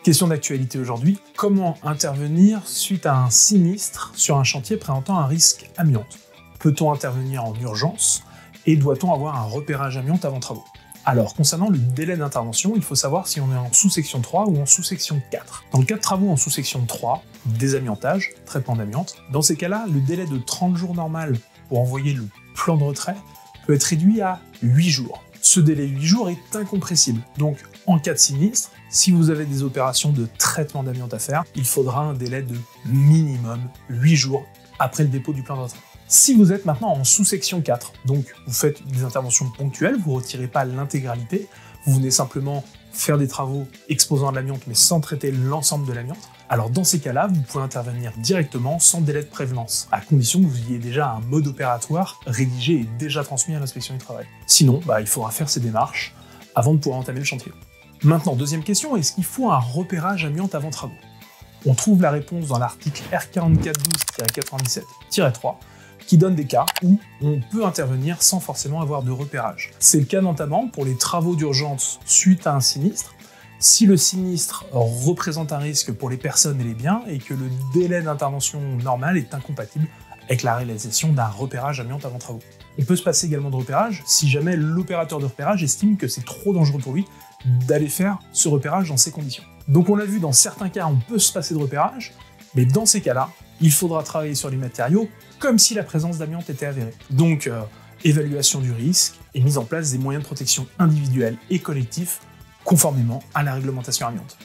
Question d'actualité aujourd'hui, comment intervenir suite à un sinistre sur un chantier présentant un risque amiante? Peut-on intervenir en urgence et doit-on avoir un repérage amiante avant travaux? Alors, concernant le délai d'intervention, il faut savoir si on est en sous-section 3 ou en sous-section 4. Dans le cas de travaux en sous-section 3, désamiantage, traitement d'amiante, dans ces cas-là, le délai de 30 jours normal pour envoyer le plan de retrait peut être réduit à 8 jours. Ce délai 8 jours est incompressible, donc en cas de sinistre, si vous avez des opérations de traitement d'amiante à faire, il faudra un délai de minimum 8 jours après le dépôt du plan de retrait. Si vous êtes maintenant en sous-section 4, donc vous faites des interventions ponctuelles, vous ne retirez pas l'intégralité, vous venez simplement faire des travaux exposant à l'amiante mais sans traiter l'ensemble de l'amiante, alors dans ces cas-là, vous pouvez intervenir directement sans délai de prévenance, à condition que vous ayez déjà un mode opératoire rédigé et déjà transmis à l'inspection du travail. Sinon, il faudra faire ces démarches avant de pouvoir entamer le chantier. Maintenant, deuxième question, est-ce qu'il faut un repérage amiante avant travaux? On trouve la réponse dans l'article R4412-97-3, qui donne des cas où on peut intervenir sans forcément avoir de repérage. C'est le cas notamment pour les travaux d'urgence suite à un sinistre, si le sinistre représente un risque pour les personnes et les biens et que le délai d'intervention normal est incompatible avec la réalisation d'un repérage amiante avant travaux. On peut se passer également de repérage si jamais l'opérateur de repérage estime que c'est trop dangereux pour lui d'aller faire ce repérage dans ces conditions. Donc on l'a vu, dans certains cas, on peut se passer de repérage, mais dans ces cas-là, il faudra travailler sur les matériaux comme si la présence d'amiante était avérée. Donc, évaluation du risque et mise en place des moyens de protection individuels et collectifs conformément à la réglementation amiante.